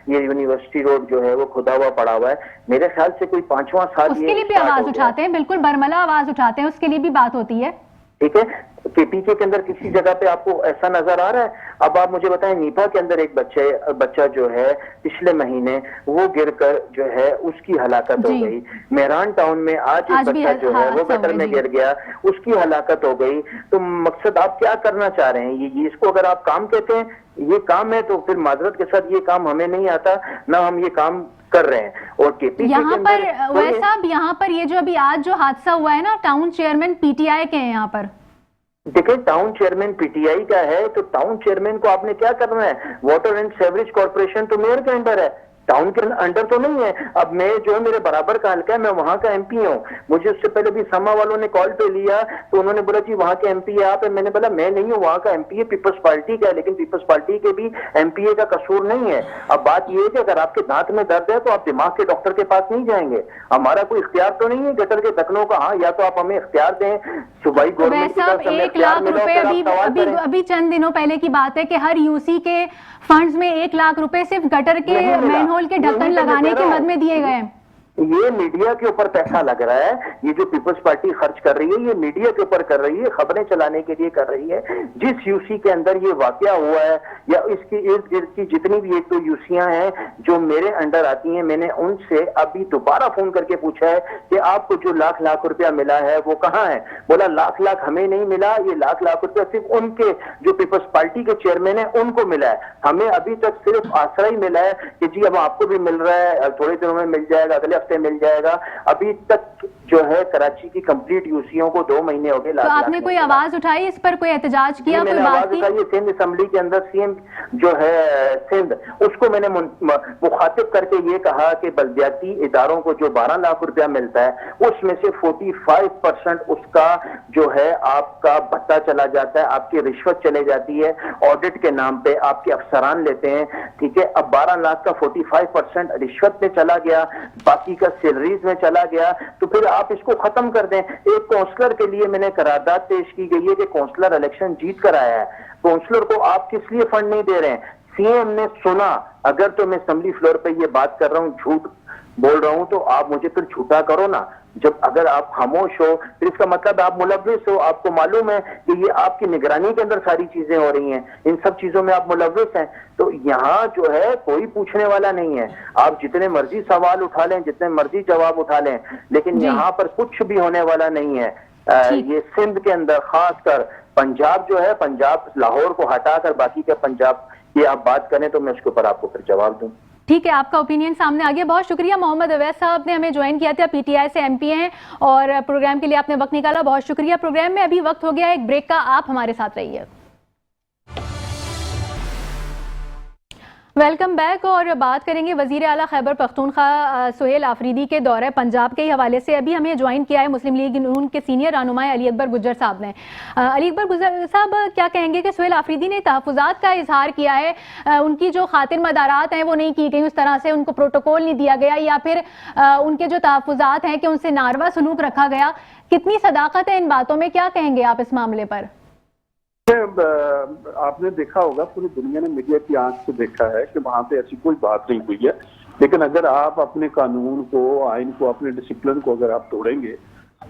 ये यूनिवर्सिटी रोड जो है वो खुदा हुआ पड़ा हुआ है? मेरे ख्याल से कोई 5वां साल। उसके लिए भी आवाज उठाते हैं, बिल्कुल बरमला आवाज उठाते हैं, उसके लिए भी बात होती है। ठीक है, केपीके के अंदर किसी जगह पे आपको ऐसा नजर आ रहा है? अब आप मुझे बताएं, नीपा के अंदर एक बच्चा जो है पिछले महीने वो गिरकर जो है उसकी हलाकत हो गई। मेहरान टाउन में आज एक बच्चा जो है वो गटर में गिर गया, उसकी हलाकत हो गई। तो मकसद आप क्या करना चाह रहे हैं? ये इसको अगर आप काम कहते हैं, ये काम है, तो फिर माजरत के साथ ये काम हमें नहीं आता, ना हम ये काम कर रहे हैं। और केपीके यहाँ पर वैसा यहाँ पर ये जो अभी आज जो हादसा हुआ है ना, टाउन चेयरमैन पीटीआई के हैं यहाँ पर। देखिए, टाउन चेयरमैन पीटीआई का है तो टाउन चेयरमैन को आपने क्या करना है? वाटर एंड सेवरेज कॉर्पोरेशन तो मेयर के अंडर है, टाउन के अंडर तो नहीं है। अब मैं जो है मेरे बराबर का हल्का है, मैं वहां का एमपी हूँ। मुझे उससे पहले भी समा वालों ने कॉल पे लिया तो उन्होंने बोला जी वहां के एमपी है आप। मैंने बोला मैं नहीं हूँ, वहां का एमपी है, पीपल्स पार्टी का है, लेकिन पीपल्स पार्टी के भी एमपीए का कसूर नहीं है। अब बात यह है कि अगर आपके दांत में दर्द है तो आप दिमाग के डॉक्टर के पास नहीं जाएंगे। हमारा कोई इख्तियार तो नहीं है गटर के ढक्कनों का। हाँ, या तो आप हमें इख्तियार दें, सूबाई गवर्नमेंट की तरफ से 1 लाख रुपए अभी चंद दिनों पहले की बात है कि हर यूसी के फंड्स में 1 लाख रुपए सिर्फ गटर के मैनहोल के ढक्कन लगाने के मद में दिए गए। ये मीडिया के ऊपर पैसा लग रहा है। ये जो पीपल्स पार्टी खर्च कर रही है ये मीडिया के ऊपर कर रही है, खबरें चलाने के लिए कर रही है। जिस यूसी के अंदर ये वाकया हुआ है या इसके इर्द गिर्द की जितनी भी 1-2 यूसियां हैं जो मेरे अंडर आती हैं, मैंने उनसे अभी दोबारा फोन करके पूछा है कि आपको जो लाख रुपया मिला है वो कहाँ है? बोला लाख हमें नहीं मिला, ये लाख रुपया सिर्फ उनके जो पीपल्स पार्टी के चेयरमैन है उनको मिला है। हमें अभी तक सिर्फ आसरा ही मिला है कि जी अब आपको भी मिल रहा है, थोड़े दिनों में मिल जाएगा, अगले हफ्ते मिल जाएगा। अभी तक जो है कराची की कंप्लीट यूसियों को 2 महीने हो गए। तो आपने कोई आवाज उठाई इस पर, कोई एहतजाज किया, कोई बात की? सिंध असेंबली के अंदर सीएम जो है सिंध, उसको मैंने मुखातिब करके ये कहा कि बल्दियाती इदारों को जो 12 लाख रुपया मिलता है उसमें से 45% उसका जो है आपका भत्ता चला जाता है, आपकी रिश्वत चले जाती है, ऑडिट के नाम पे आपके अफसरान लेते हैं। ठीक है, अब 12 लाख का 45% रिश्वत में चला गया, बाकी का सैलरीज में चला गया, तो फिर आप इसको खत्म कर दें। एक काउंसलर के लिए मैंने करारदाद पेश की गई है कि काउंसलर इलेक्शन जीत कर आया है, काउंसलर को आप किस लिए फंड नहीं दे रहे हैं? सीएम ने सुना, अगर तो मैं असेंबली फ्लोर पे ये बात कर रहा हूँ, झूठ बोल रहा हूं, तो आप मुझे फिर झूठा करो ना। जब अगर आप खामोश हो फिर इसका मतलब आप मुलव्विस हो, आपको मालूम है कि ये आपकी निगरानी के अंदर सारी चीजें हो रही हैं, इन सब चीजों में आप मुलव्विस हैं। तो यहाँ जो है कोई पूछने वाला नहीं है, आप जितने मर्जी सवाल उठा लें, जितने मर्जी जवाब उठा लें, लेकिन यहाँ पर कुछ भी होने वाला नहीं है। ये सिंध के अंदर खासकर पंजाब जो है, पंजाब लाहौर को हटाकर बाकी के पंजाब की आप बात करें तो मैं उसके ऊपर आपको फिर जवाब दूं। ठीक है, आपका ओपिनियन सामने आ गया। बहुत शुक्रिया मोहम्मद अवैस साहब ने हमें ज्वाइन किया था, पीटीआई से एमपी हैं और प्रोग्राम के लिए आपने वक्त निकाला, बहुत शुक्रिया। प्रोग्राम में अभी वक्त हो गया एक ब्रेक का, आप हमारे साथ रहिए। वेलकम बैक और बात करेंगे वजीर आला खैबर पख्तूनख्वा सुहेल आफरीदी के दौरे पंजाब के हवाले से। अभी हमें ज्वाइन किया है मुस्लिम लीग नून के सीनियर रहनुमा अली अकबर गुज्जर साहब ने। अली अकबर गुज्जर साहब, क्या कहेंगे कि सुहेल आफरीदी ने तहफ़्फ़ुज़ात का इजहार किया है, उनकी जो खातिर मदारात हैं वो नहीं की गई, उस तरह से उनको प्रोटोकॉल नहीं दिया गया, या फिर उनके जो तहफ़्फ़ुज़ात हैं कि उनसे नारवा सलूक रखा गया, कितनी सदाकत है इन बातों में? क्या कहेंगे आप इस मामले पर? आपने देखा होगा, पूरी दुनिया ने मीडिया की आंख से देखा है कि वहां पे ऐसी कोई बात नहीं हुई है। लेकिन अगर आप अपने कानून को, आइन को, अपने डिसिप्लिन को अगर आप तोड़ेंगे,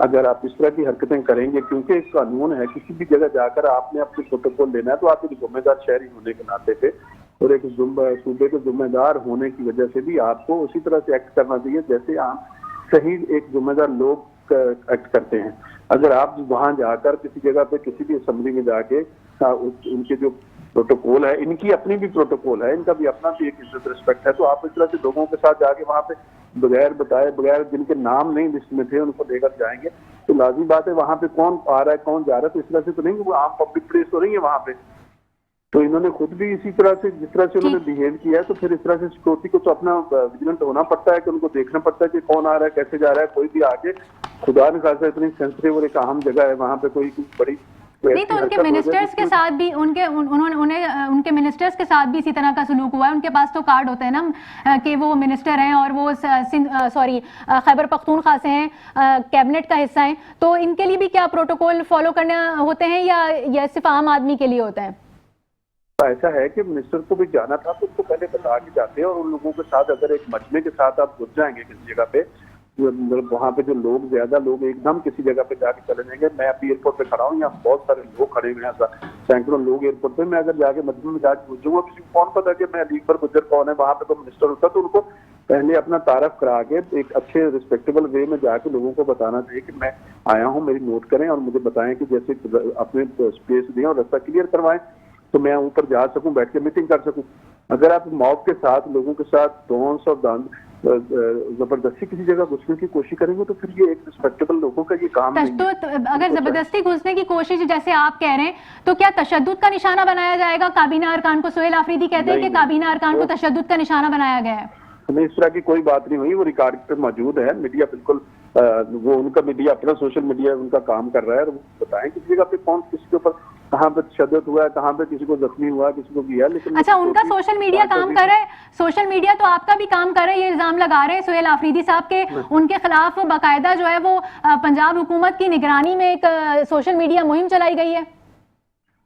अगर आप इस तरह की हरकतें करेंगे, क्योंकि एक कानून है, किसी भी जगह जाकर आपने अपने प्रोटोकॉल लेना है तो आप एक जिम्मेदार शहरी होने के नाते पे और एक सूबे के जिम्मेदार होने की वजह से भी आपको उसी तरह से एक्ट करना चाहिए जैसे आप सही एक जिम्मेदार लोग एक्ट करते हैं। अगर आप वहां जाकर किसी जगह पे किसी भी असेंबली में जाके उनके जो प्रोटोकॉल है, इनकी अपनी भी प्रोटोकॉल है, इनका भी अपना भी एक इज्जत रिस्पेक्ट है, तो आप इस तरह से लोगों के साथ जाके वहां पे बगैर बताए, बगैर जिनके नाम नहीं लिस्ट में थे उनको लेकर जाएंगे, तो लाजिम बात है वहां पे कौन आ रहा है कौन जा रहा है, तो इस तरह से तो नहीं, वो आम पब्लिक प्लेस तो नहीं है वहां पे। तो इन्होंने खुद भी इसी तरह से जिस तरह से उन्होंने बिहेव किया है, तो फिर इस तरह से सिक्योरिटी को तो अपना विजिलेंट होना पड़ता है कि उनको देखना पड़ता है कि कौन आ रहा है, कैसे जा रहा है। कोई भी आके खुदा न खासा इतनी सेंसिटिव और एक अहम जगह है, वहां पे कोई बड़ी नहीं, तो उनके मिनिस्टर्स के साथ भी उनके मिनिस्टर्स के साथ भी इसी तरह का सलूक हुआ है। उनके पास तो कार्ड होते हैं ना कि वो मिनिस्टर हैं और वो खैबर पख्तूनख्वा से हैं, कैबिनेट का हिस्सा हैं, तो इनके लिए भी क्या प्रोटोकॉल फॉलो करने होते हैं या सिर्फ आम आदमी के लिए होता है? ऐसा है कि मिनिस्टर को भी जाना था तो उसको पहले बता के जाते हैं, और उन लोगों के साथ अगर एक मजमे के साथ आप घुस जाएंगे किसी जगह पे, वहाँ पे जो लोग ज्यादा लोग एकदम किसी जगह पे जाके चले जाएंगे। मैं अभी एयरपोर्ट पे खड़ा हूँ, यहाँ बहुत सारे लोग खड़े हुए हैं, सैकड़ों लोग एयरपोर्ट पे, मैं अगर जाके मजमे में जाके घुसूंगा, किसी को कौन पता कि मैं अली अकबर गुज्जर कौन है, वहाँ पे तो मिनिस्टर होता, तो उनको पहले अपना तारफ करा के एक अच्छे रिस्पेक्टेबल वे में जाके लोगों को बताना चाहिए कि मैं आया हूँ, मेरी नोट करें और मुझे बताएं कि जैसे अपने स्पेस दें और रास्ता क्लियर करवाएं तो मैं ऊपर जा सकूं, बैठ के मीटिंग कर सकूं। अगर आप मौत के साथ लोगों के साथ डोंस और जबरदस्ती किसी जगह घुसने की कोशिश करेंगे तो फिर ये एक रिस्पेक्टेबल लोगों का ये काम नहीं है। तो अगर जबरदस्ती घुसने की कोशिश जैसे आप कह रहे हैं, तो क्या तशद्दुद का निशाना बनाया जाएगा काबीना अरकान को? सोहेल आफरीदी कहते हैं कि काबीना अरकान को तशद्दुद का निशाना बनाया गया है। नहीं, इस तरह की कोई बात नहीं हुई, वो रिकॉर्ड पे मौजूद है। मीडिया बिल्कुल वो उनका मीडिया अपना सोशल मीडिया उनका काम कर रहा है, और वो बताएं किसी जगह पे कौन किसी के ऊपर कहाँ पे तशद्दुद हुआ है, कहाँ पे किसी को जख्मी हुआ, किसी को किया। लेकिन अच्छा, उनका सोशल मीडिया काम कर रहा है, सोशल मीडिया तो आपका भी काम कर रहा है, ये इल्जाम लगा रहे हैं सोहेल आफरीदी साहब के उनके खिलाफ बाकायदा जो है वो पंजाब हुकूमत की निगरानी में एक सोशल मीडिया मुहिम चलाई गई है।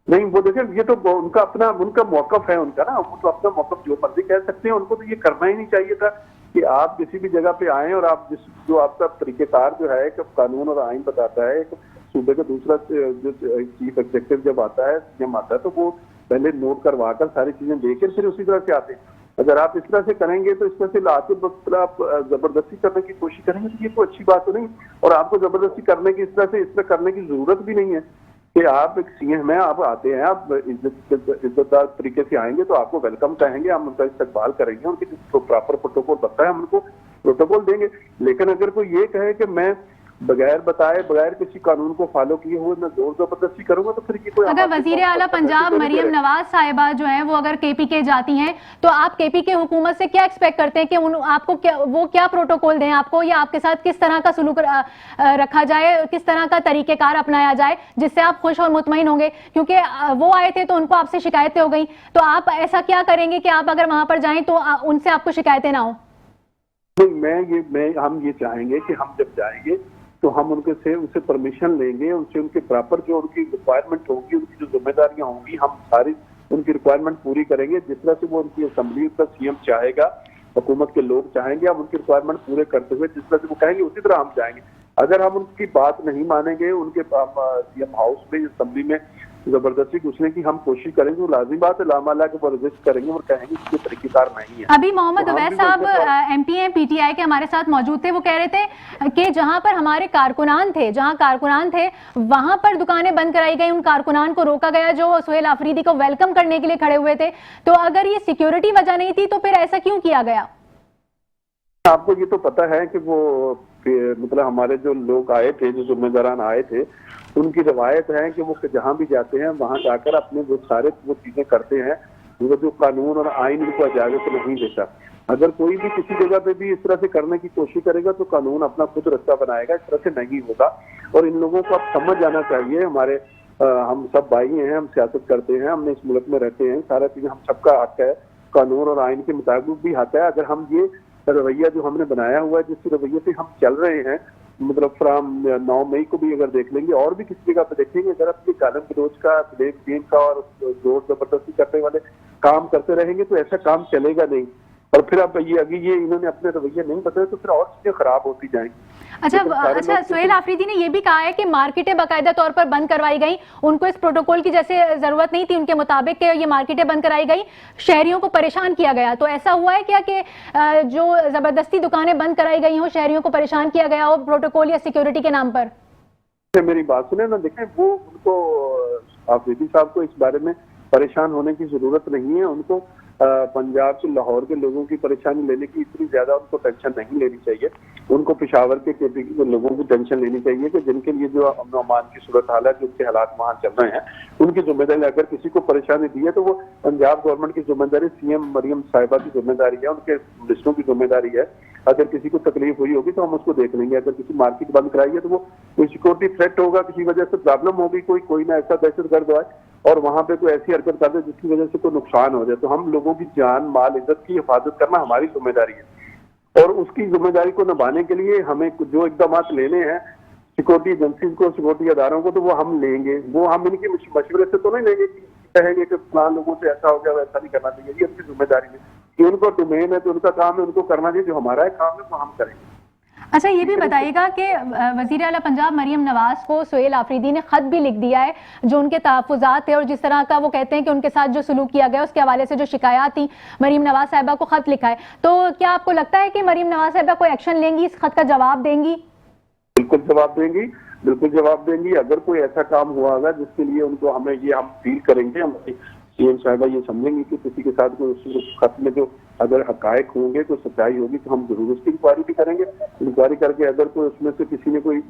नहीं, वो देखिए ये तो उनका मौकफ है उनका ना, वो तो अपना मौकफ जो मर्जी कह सकते हैं, उनको तो ये करना ही नहीं चाहिए था कि आप किसी भी जगह पे आए और आप जो आपका तरीकेकार जो है कि कानून और आइन बताता है, एक सूबे का दूसरा जो चीफ एग्जीक्यूटिव जब आता है, सीएम आता है, तो वो पहले नोट करवा कर सारी चीजें देकर फिर उसी तरह से आते हैं। अगर आप इस तरह से करेंगे तो इस तरह से लाते वक्त आप जबरदस्ती करने की कोशिश करेंगे तो ये कोई अच्छी बात तो नहीं, और आपको जबरदस्ती करने की इस तरह करने की जरूरत भी नहीं है कि आप एक सीएम है, आप आते हैं, आप इज्जतदार तरीके से आएंगे तो आपको वेलकम कहेंगे, हम उनका इस्तकबाल करेंगे, उनके जो प्रॉपर प्रोटोकॉल बनता है हम उनको प्रोटोकॉल देंगे। लेकिन अगर कोई ये कहे कि मैं बगैर बताए, बगैर किसी कानून को फॉलो किए हुए मैं जोर जबरदस्ती करूंगा, तो फिर ये कोई अगर वजीर आला पंजाब मरियम नवाज साहिबा जो है वो अगर केपीके जाती हैं, तो आप केपीके हुकूमत से क्या एक्सपेक्ट करते हैं कि आपको क्या प्रोटोकॉल दें आपको, या आपके साथ किस तरह का सलूक रखा जाए, किस तरह का तरीकेकार अपनाया जाए जिससे आप खुश और मुतमईन होंगे? क्योंकि वो आए थे तो उनको आपसे शिकायतें हो गई, तो आप ऐसा क्या करेंगे कि आप अगर वहां पर जाएं तो उनसे आपको शिकायतें ना हो? हम ये चाहेंगे कि हम जब जाएंगे तो हम उनसे परमिशन लेंगे, उनसे उनके प्रॉपर जो उनकी रिक्वायरमेंट होगी, उनकी जो जिम्मेदारियां होंगी, हम सारी उनकी रिक्वायरमेंट पूरी करेंगे। जिस तरह से वो उनकी असेंबली का सीएम चाहेगा, हुकूमत के लोग चाहेंगे, हम उनकी रिक्वायरमेंट पूरे करते हुए जिस तरह से वो कहेंगे उसी तरह हम जाएंगे। अगर हम उनकी बात नहीं मानेंगे, उनके सीएम हाउस में असेंबली में जबरदस्ती घुसने की हम कोशिश करेंगे, तो लाजिम बात है लामाला के वो रजिस्ट करेंगे और कहेंगे कि तरीकेकार नहीं है। अभी मोहम्मद अवैस साहब एमपी हैं पीटीआई के, हमारे साथ मौजूद थे, वो कह रहे थे कि जहां पर हमारे कारकुनान थे वहां पर दुकानें बंद कराई गई, उन कारकुनान को रोका गया जो सोहेल आफरीदी को वेलकम करने के लिए खड़े हुए थे। तो अगर ये सिक्योरिटी वजह नहीं थी तो फिर ऐसा क्यों किया गया? आपको ये तो पता है कि वो मतलब हमारे जो लोग आए थे, जो जिम्मेदारान आए थे, उनकी रवायत है कि वो जहाँ भी जाते हैं वहां जाकर अपने वो चीजें करते हैं जो कानून और आइन उनको इजाजत नहीं देता। अगर कोई भी किसी जगह पे भी इस तरह से करने की कोशिश करेगा तो कानून अपना खुद रास्ता बनाएगा, इस तरह से नहीं होगा। और इन लोगों को अब समझ जाना चाहिए, हमारे हम सब भाई हैं, हम सियासत करते हैं, हमने इस मुल्क में रहते हैं, सारा चीजें हम सबका हक है, कानून और आइन के मुताबिक भी हक है। अगर हम ये रवैया जो हमने बनाया हुआ है, जिस रवैये से हम चल रहे हैं, मतलब फ्राम 9 मई को भी अगर देख लेंगे और भी किसी जगह पे देखेंगे, अगर आप ये गालम गिरोज का, ब्लेम गेम का और जोर जबरदस्ती करने वाले काम करते रहेंगे तो ऐसा काम चलेगा नहीं। और फिर अब ये अगर ये इन्होंने अपने रवैये नहीं बदले तो फिर और चीजें खराब होती जाएंगी। अच्छा सुहेल आफरीदी ने ये भी कहा है कि मार्केटें बाकायदा तौर पर बंद करवाई गई, उनको इस प्रोटोकॉल की जैसे जरूरत नहीं थी उनके मुताबिक कि ये मार्केटें बंद कराई गई, शहरियों को परेशान किया गया। तो ऐसा हुआ है क्या कि जो जबरदस्ती दुकानें बंद कराई गई हो, शहरियों को परेशान किया गया हो प्रोटोकॉल या सिक्योरिटी के नाम पर? मेरी बात सुने ना, देखें वो उनको आफरीदी साहब को इस बारे में परेशान होने की जरूरत नहीं है। उनको पंजाब से लाहौर के लोगों की परेशानी लेने की इतनी ज्यादा उनको टेंशन नहीं लेनी चाहिए। उनको पेशावर के लोगों की टेंशन लेनी चाहिए कि जिनके लिए जो अमन अमान की सूरत हाल है, जिनके हालात वहाँ चल रहे हैं, उनकी जिम्मेदारी। अगर किसी को परेशानी दी है तो वो पंजाब गवर्नमेंट की जिम्मेदारी, सीएम मरियम साहिबा की जिम्मेदारी है, उनके मिनिस्टरों की जिम्मेदारी है। अगर किसी को तकलीफ हुई होगी तो हम उसको देख लेंगे। अगर किसी मार्केट बंद कराई है तो वो कोई सिक्योरिटी थ्रेट होगा, किसी वजह से प्रॉब्लम होगी, कोई ना ऐसा दहशतगर्द आए और वहां पे कोई ऐसी हरकत कर दे जिसकी वजह से कोई नुकसान हो जाए, तो हम लोगों की जान माल इज्जत की हिफाजत करना हमारी जिम्मेदारी है। और उसकी जिम्मेदारी को निभाने के लिए हमें जो इकदाम लेने हैं सिक्योरिटी एजेंसीज को, सिक्योरिटी अदारों को, तो वो हम लेंगे। वो हम इनके मशवरे से तो नहीं लेंगे कि कहेंगे कि फलां लोगों से ऐसा हो गया वैसा नहीं करना चाहिए। ये उनकी जिम्मेदारी है कि उनको डोमेन है तो उनका काम है, उनको करना चाहिए। जो हमारा काम है वो हम करेंगे। अच्छा, ये भी बताइएगा कि वज़ीर आला पंजाब मरियम नवाज को सुहेल आफरीदी ने खत भी लिख दिया है, जो उनके तहफ़्फ़ुज़ात थे और जिस तरह का वो कहते हैं कि उनके साथ जो सलूक किया गया उसके हवाले से जो शिकायत थी, मरियम नवाज साहिबा को खत लिखा है। तो क्या आपको लगता है कि मरियम नवाज साहिबा कोई एक्शन लेंगी, इस खत का जवाब देंगी? बिल्कुल जवाब देंगी, बिल्कुल जवाब देंगी। अगर कोई ऐसा काम हुआ होगा जिसके लिए उनको हमें ये हम फील करेंगे, हमारी सीएम साहिबा ये समझेंगे कि किसी के साथ कोई खत में जो अगर हकायक होंगे, कोई सच्चाई होगी, तो हम जरूर उसकी इंक्वायरी भी करेंगे। इंक्वायरी करके अगर कोई उसमें से किसी ने कोई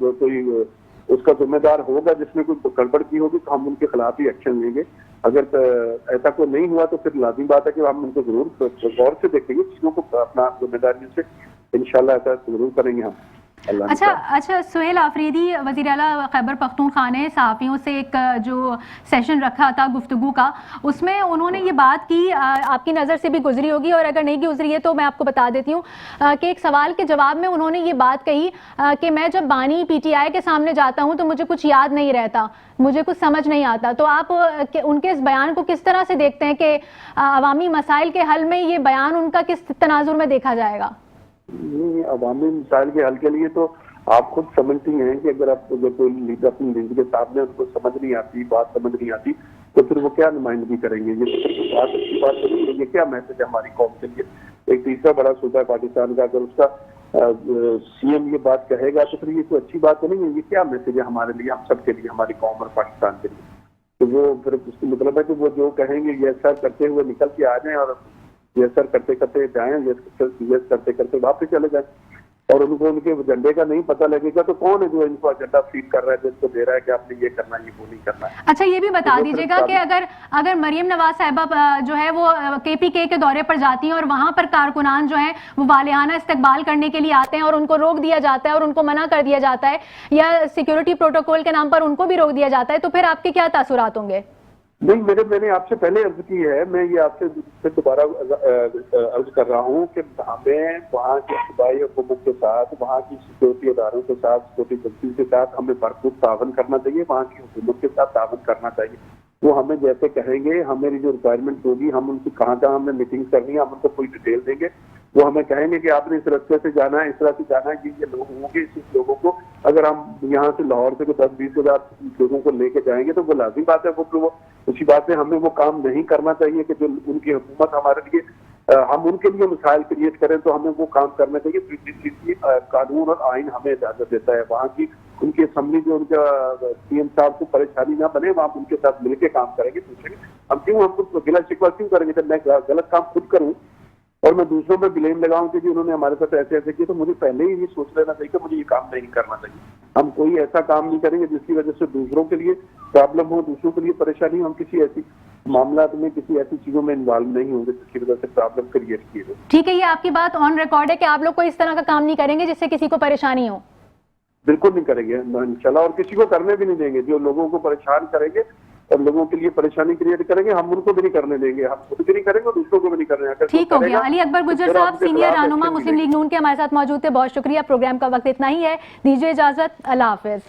उसका जिम्मेदार होगा जिसने कोई गड़बड़ की होगी तो हम उनके खिलाफ ही एक्शन लेंगे। अगर ऐसा कोई नहीं हुआ तो फिर लाजिम बात है कि हम उनको जरूर गौर से देखेंगे, चीजों को अपना जिम्मेदारी से इंशाल्लाह ऐसा जरूर करेंगे हम। अच्छा सुहेल आफरीदी, वज़ीर आला खैबर पख्तूनख्वा ने सहाफ़ियों से एक जो सेशन रखा था गुफ्तगू का, उसमें उन्होंने ये बात की, आपकी नज़र से भी गुजरी होगी और अगर नहीं गुजरी है तो मैं आपको बता देती हूँ कि एक सवाल के जवाब में उन्होंने ये बात कही कि मैं जब बानी पीटीआई के सामने जाता हूँ तो मुझे कुछ याद नहीं रहता, मुझे कुछ समझ नहीं आता। तो आप उनके इस बयान को किस तरह से देखते हैं कि अवामी मसाइल के हल में ये बयान उनका किस तनाजुर में देखा जाएगा? नहीं, अवामी मिसाइल के हल के लिए तो आप खुद समझती हैं कि अगर आप कोई लीडर अपनी लीडर के सामने उनको समझ नहीं आती, बात समझ नहीं आती, तो फिर वो क्या नुमाइंदगी करेंगे? ये बात अच्छी बात नहीं है। ये क्या मैसेज है हमारी कौम के लिए? एक तीसरा बड़ा सूबा है पाकिस्तान का, अगर उसका सीएम ये बात कहेगा तो फिर ये कोई अच्छी बात तो नहीं है। ये क्या मैसेज है हमारे लिए, हम सब के लिए, हमारी कौम और पाकिस्तान के लिए? तो वो फिर उसका मतलब है कि वो जो कहेंगे ये ऐसा करते हुए निकल के आ जाए और ये सर करते करते जाएं, ये करते करते वापस चले जाएं और उनको उनके एजेंडे का नहीं पता लगेगा तो कौन है जो इनको एजेंडा फीड कर रहा है, जिसको दे रहा है कि आपने ये करना है, ये वो नहीं करना है। अच्छा, ये भी बता दीजिएगा कि अगर मरियम नवाज साहिबा जो है वो केपीके के दौरे पर जाती हैं और वहां पर कारकुनान जो है वो वालियाना इस्तकबाल करने के लिए आते हैं और उनको रोक दिया जाता है और उनको मना कर दिया जाता है या सिक्योरिटी प्रोटोकॉल के नाम पर उनको भी रोक दिया जाता है, तो फिर आपके क्या तासुरात होंगे? नहीं, मैंने आपसे पहले अर्ज की है, मैं ये आपसे फिर दोबारा अर्ज कर रहा हूँ कि हमें वहाँ के सूबाई हुकूमत के साथ, वहाँ की सिक्योरिटी अदारों के साथ, सिक्योरिटी एजेंसी के साथ हमें भरपूर तावन करना चाहिए, वहाँ की हुकूमत के साथ तावन करना चाहिए। वो हमें जैसे कहेंगे, हमारी जो रिक्वायरमेंट होगी, हम उनकी कहाँ हमें मीटिंग करनी है, हम उनको पूरी डिटेल देंगे। वो हमें कहेंगे कि आपने इस रास्ते से जाना है, इस तरह से जाना है, ये लोग होंगे, इस लोगों को अगर हम यहाँ से लाहौर से 10-20 हज़ार लोगों को लेके जाएंगे तो वो लाजिम बात है वो उसी बात से हमें वो काम नहीं करना चाहिए कि जो उनकी हुकूमत हमारे लिए, हम उनके लिए मिसाइल क्रिएट करें, तो हमें वो काम करना चाहिए। कानून और आइन हमें इजाजत देता है। वहाँ की उनकी असम्बली जो उनका सीएम साहब को परेशानी ना बने, वहाँ उनके साथ मिलकर काम करेंगे, पूछेंगे हम क्यों, हमको गिला शिकवा क्यों करेंगे? जब मैं गलत काम खुद करूँ और मैं दूसरों पे ब्लेम लगाऊं कि जी उन्होंने हमारे साथ ऐसे ऐसे किया, तो मुझे पहले ही ये सोच लेना चाहिए कि मुझे ये काम नहीं करना चाहिए। हम कोई ऐसा काम नहीं करेंगे जिसकी वजह से दूसरों के लिए प्रॉब्लम हो, दूसरों के लिए परेशानी। हम किसी ऐसी मामला में, किसी ऐसी चीजों में इन्वॉल्व नहीं होंगे जिसकी वजह से प्रॉब्लम क्रिएट की हो। ठीक है, ये आपकी बात ऑन रिकॉर्ड है कि आप लोग कोई इस तरह का काम नहीं करेंगे जिससे किसी को परेशानी हो? बिल्कुल नहीं करेंगे इंशाल्लाह, और किसी को करने भी नहीं देंगे। जो लोगों को परेशान करेंगे और लोगों के लिए परेशानी क्रिएट करेंगे, हम उनको भी नहीं करने देंगे, हम खुद भी नहीं करेंगे और दूसरों को भी नहीं करने देंगे। ठीक हो गया। अली अकबर गुज्जर साहब, सीनियर रहनुमा मुस्लिम लीग नून के हमारे साथ मौजूद थे, बहुत शुक्रिया। प्रोग्राम का वक्त इतना ही है, दीजिए इजाजत, अल्लाह हाफिज।